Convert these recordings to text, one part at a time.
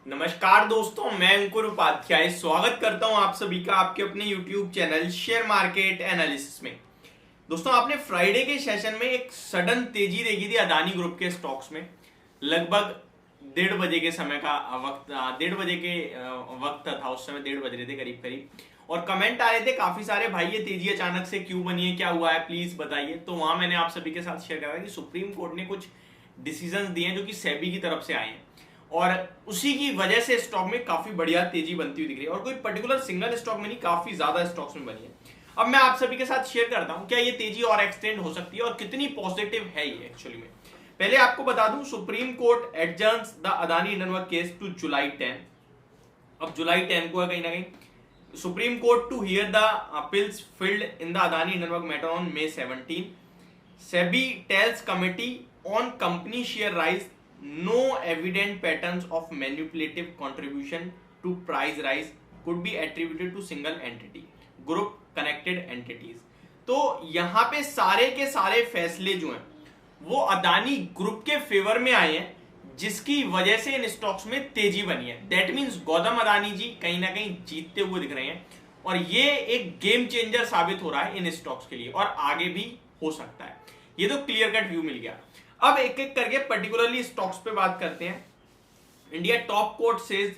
नमस्कार दोस्तों, मैं अंकुर उपाध्याय स्वागत करता हूं आप सभी का आपके अपने YouTube channel share market analysis में। दोस्तों, आपने फ्राइडे के सेशन में एक सडन तेजी देखी थी अदानी ग्रुप के स्टॉक्स में। लगभग 1:30 बजे के समय का वक्त, 1:30 बजे के वक्त था उस समय, 1:30 बज रहे थे करीब करीब। और कमेंट आ रहे थे काफी सारे, भाई ये तेजी अचानक से क्यों बनी है, क्या हुआ है, प्लीज बताइए। तो वहां मैंने आप सभी के साथ शेयर करा कि सुप्रीम कोर्ट ने कुछ डिसीजन दिए हैं जो कि सेबी की तरफ से आए हैं, और उसी की वजह से स्टॉक में काफी बढ़िया तेजी बनती हुई दिख रही है। और कोई पर्टिकुलर सिंगल स्टॉक में नहीं, काफी ज्यादा स्टॉक्स में बनी है। अब मैं आप सभी के साथ शेयर करता हूं क्या ये तेजी और एक्सटेंड हो सकती है और कितनी पॉजिटिव है ये एक्चुअली में। पहले आपको बता दूं, supreme court adjourns the Adani Hindenburg case to July 10। अब जुलाई 10 को है कहीं ना कहीं supreme court to hear the appeals filed in the Adani Hindenburg matter on May 17। SEBI tells committee on company share rise no evident patterns of manipulative contribution to price rise could be attributed to single entity group connected entities। तो यहां पे सारे के सारे फैसले जो हैं वो अदानी ग्रुप के फेवर में आए हैं, जिसकी वजह से इन स्टॉक्स में तेजी बनी है। दैट मीन्स गौतम अदानी जी कहीं ना कहीं जीतते हुए दिख रहे हैं, और ये एक गेम चेंजर साबित हो रहा है इन स्टॉक्स के लिए, और आगे भी हो सकता है। ये तो क्लियर कट व्यू मिल गया। अब एक एक करके पर्टिकुलरली स्टॉक्स पे बात करते हैं। India top court says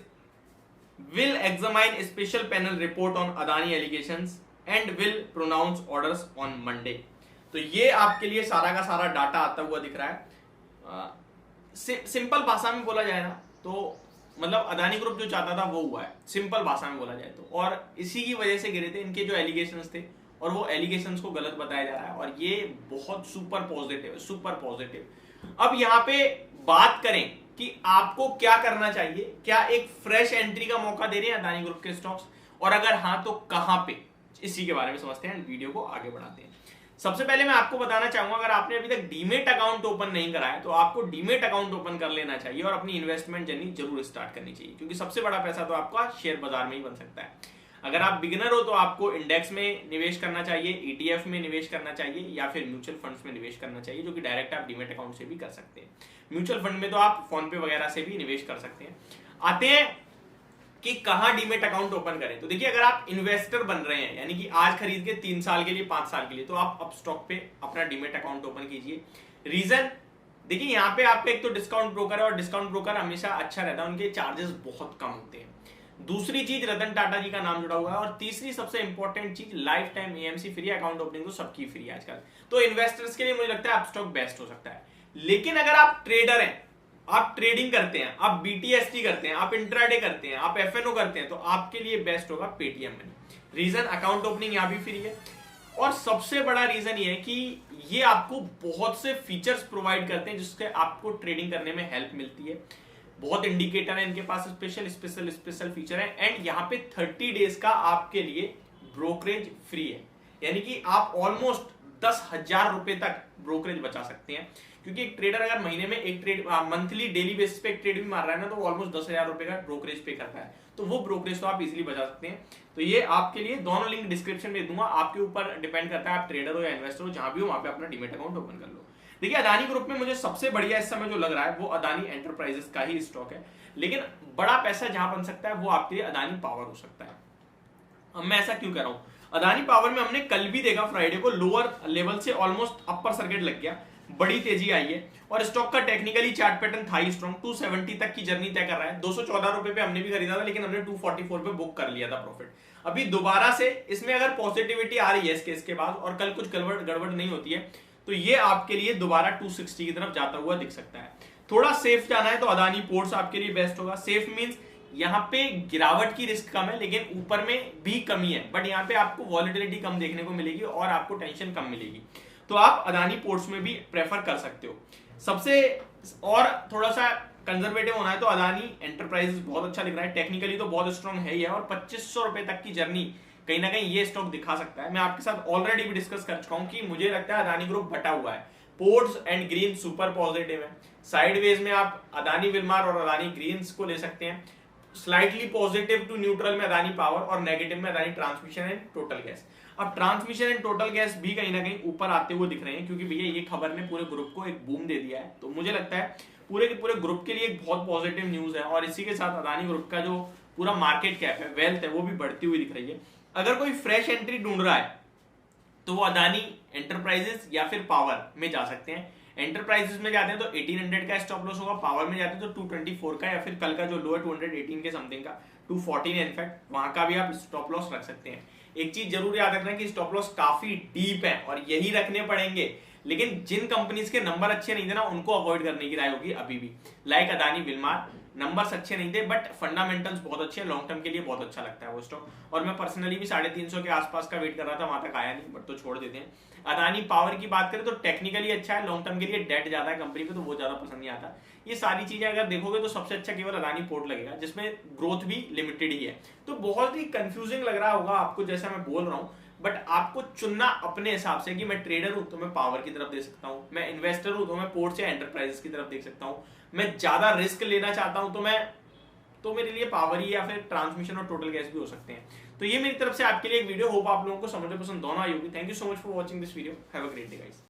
will examine special panel report on Adani allegations and will pronounce orders on Monday. तो ये आपके लिए सारा का सारा डाटा आता हुआ दिख रहा है। सिंपल भाषा में बोला जाए ना तो मतलब अदानी ग्रुप जो चाहता था वो हुआ है, सिंपल भाषा में बोला जाए तो। और इसी की वजह से गिरे थे इनके जो एलिगेशंस थे, और वो एलिगेशंस को गलत बताया जा रहा है, और ये बहुत सुपर पॉजिटिव है, सुपर पॉजिटिव। अब यहाँ पे बात करें कि आपको क्या करना चाहिए, क्या एक फ्रेश एंट्री का मौका दे रहे हैं अदानी ग्रुप के स्टॉक्स, और अगर हाँ तो कहां पे, इसी के बारे में समझते हैं, वीडियो को आगे बढ़ाते हैं। सबसे पहले मैं आपको बताना चाहूंगा, अगर आपने अभी तक डीमेट अकाउंट ओपन नहीं करा है तो आपको डीमेट अकाउंट ओपन कर लेना चाहिए और अपनी इन्वेस्टमेंट जर्नी जरूर स्टार्ट करनी चाहिए, क्योंकि सबसे बड़ा पैसा तो आपका शेयर बाजार में ही बन सकता है। अगर आप बिगिनर हो तो आपको इंडेक्स में निवेश करना चाहिए, ईटीएफ में निवेश करना चाहिए, या फिर म्यूचुअल फंड्स में निवेश करना चाहिए, जो कि डायरेक्ट आप डीमेट अकाउंट से भी कर सकते हैं। म्यूचुअल फंड में तो आप फोन पे वगैरह से भी निवेश कर सकते हैं। आते हैं कि कहां डीमेट अकाउंट ओपन करें। तो देखिए, अगर आप इन्वेस्टर बन रहे हैं, यानी कि आज खरीद के 3 साल के लिए, 5 साल के लिए, तो आप अब स्टॉक पे अपना डीमेट अकाउंट ओपन कीजिए। रीजन देखिए, यहाँ पे आपका एक तो डिस्काउंट ब्रोकर है, और डिस्काउंट ब्रोकर हमेशा अच्छा रहता है, उनके चार्जेस बहुत कम होते हैं। दूसरी चीज, रतन टाटा जी का नाम जुड़ा हुआ है। और तीसरी सबसे इंपॉर्टेंट चीज, life time AMC free, account opening तो सबकी फ्री है आजकल। तो इन्वेस्टर्स के लिए मुझे लगता है आप स्टॉक बेस्ट हो सकता है। लेकिन अगर आप ट्रेडर हैं, आप ट्रेडिंग करते हैं, आप बीटीएसटी करते हैं, आप इंट्राडे करते हैं, आप एफएनओ करते हैं, तो आपके लिए बेस्ट होगा Paytm money. Reason, account opening यहां भी फ्री है, और सबसे बड़ा रीजन ये है कि ये आपको बहुत से फीचर्स प्रोवाइड करते हैं जिससे आपको ट्रेडिंग करने में हेल्प मिलती है। बहुत इंडिकेटर है इनके पास, स्पेशल फीचर है। एंड यहाँ पे 30 डेज का आपके लिए ब्रोकरेज फ्री है, यानी कि आप ऑलमोस्ट 10,000 रुपए तक ब्रोकरेज बचा सकते हैं। क्योंकि एक ट्रेडर अगर महीने में एक ट्रेड, मंथली डेली बेसिस पे एक ट्रेड भी मार रहा है ना, तो ऑलमोस्ट 10,000 रुपए का ब्रोकरेज पे करता है, तो वो ब्रोकरेज तो आप इजिली बचा सकते हैं। तो ये आपके लिए, दोनों लिंक डिस्क्रिप्शन में दूंगा, आपके ऊपर डिपेंड करता है आप ट्रेडर हो या इन्वेस्टर हो, जहां भी हो वहां पे अपना डीमेट अकाउंट ओपन कर लो। देखिए, अदानी ग्रुप में मुझे सबसे बढ़िया इस समय जो लग रहा है वो अदानी एंटरप्राइजेस का ही स्टॉक है। लेकिन बड़ा पैसा जहां बन सकता है वो आपके लिए अदानी पावर हो सकता है। अब मैं ऐसा क्यों कह रहा हूं, अदानी पावर में हमने कल भी देखा फ्राइडे को, लोअर लेवल से ऑलमोस्ट अपर सर्किट लग गया, बड़ी तेजी आई है, और स्टॉक का टेक्निकली चार्ट पैटर्न था ही स्ट्रॉन्ग। 270 तक की जर्नी तय कर रहा है। 214 रुपए पे हमने भी खरीदा था, लेकिन हमने 244 पे बुक कर लिया था प्रॉफिट। अभी दोबारा से इसमें अगर पॉजिटिविटी आ रही है इसके बाद, और कल कुछ गड़बड़ नहीं होती है, तो ये आपके लिए दोबारा 260 की तरफ जाता हुआ दिख सकता है। थोड़ा सेफ जाना है तो अदानी पोर्ट्स आपके लिए बेस्ट होगा। सेफ मींस यहाँ पे गिरावट की रिस्क कम है, लेकिन ऊपर में भी कमी है, बट यहाँ पे आपको वॉलेटिलिटी कम देखने को मिलेगी और आपको टेंशन कम मिलेगी। तो आप अदानी पोर्ट्स में भी प्रेफर कर सकते हो। सबसे और थोड़ा सा कंजर्वेटिव होना है तो अदानी एंटरप्राइजेस बहुत अच्छा दिख रहा है, टेक्निकली तो बहुत स्ट्रॉन्ग है ही है, और 2500 रुपए तक की जर्नी कहीं ना कहीं ये स्टॉक दिखा सकता है। मैं आपके साथ ऑलरेडी भी डिस्कस कर चुका हूं कि मुझे लगता है अदानी ग्रुप बटा हुआ है। Ports and green super positive है, साइडवेज में आप अदानी विलमार और अदानी ग्रीन्स को ले सकते हैं, स्लाइटली पॉजिटिव टू न्यूट्रल में अदानी पावर, और नेगेटिव में Adani transmission and total gas. अब ट्रांसमिशन एंड टोटल गैस भी कहीं ना कहीं ऊपर आते हुए दिख रहे हैं, क्योंकि भैया ये खबर ने पूरे ग्रुप को एक बूम दे दिया है। तो मुझे लगता है पूरे के पूरे ग्रुप के लिए एक बहुत पॉजिटिव न्यूज है। और इसी के साथ अदानी ग्रुप का जो पूरा मार्केट कैप है, वेल्थ है, वो भी बढ़ती हुई दिख रही है। अगर कोई फ्रेश एंट्री ढूंढ रहा है तो वो अदानी एंटरप्राइजेस या फिर पावर में जा सकते हैं। एंटरप्राइजेस में जाते हैं तो 1800 का स्टॉप लॉस होगा, पावर में जाते हैं तो 224 का, या फिर कल का जो लो है 218 के समथिंग का, 214 है इनफैक्ट, वहां का भी आप स्टॉप लॉस रख सकते हैं। एक चीज जरूर याद रखना कि स्टॉप लॉस काफी डीप है और यही रखने पड़ेंगे, लेकिन जिन कंपनीज के नंबर अच्छे नहीं थे ना उनको अवॉइड करने की राय होगी अभी भी। लाइक अदानी विलमार, नंबर्स अच्छे नहीं थे बट फंडामेंटल्स बहुत अच्छे हैं, लॉन्ग टर्म के लिए बहुत अच्छा लगता है वो स्टॉक। और मैं पर्सनली भी 350 के आसपास का वेट कर रहा था, वहां तक आया नहीं बट तो छोड़ देते हैं। अदानी पावर की बात करें तो टेक्निकली अच्छा है, लॉन्ग टर्म के लिए डेट ज्यादा है कंपनी पे तो वो ज्यादा पसंद नहीं आता। ये सारी चीजें अगर देखोगे तो सबसे अच्छा केवल अदानी पोर्ट लगेगा, जिसमें ग्रोथ भी लिमिटेड ही है। तो बहुत ही कंफ्यूजिंग लग रहा होगा आपको जैसा मैं बोल रहा हूँ, बट आपको चुनना अपने हिसाब से कि मैं ट्रेडर हूं तो मैं पावर की तरफ देख सकता हूं, मैं इन्वेस्टर हूं तो मैं पोर्ट या एंटरप्राइजेस की तरफ देख सकता हूं, मैं ज्यादा रिस्क लेना चाहता हूं तो मेरे लिए पावर ही या फिर ट्रांसमिशन और टोटल गैस भी हो सकते हैं। तो ये मेरी तरफ से आपके लिए एक वीडियो, होप आप लोगों को समझ पसंद दोनों आई होगी। Thank you so much for watching this video, have a great day guys.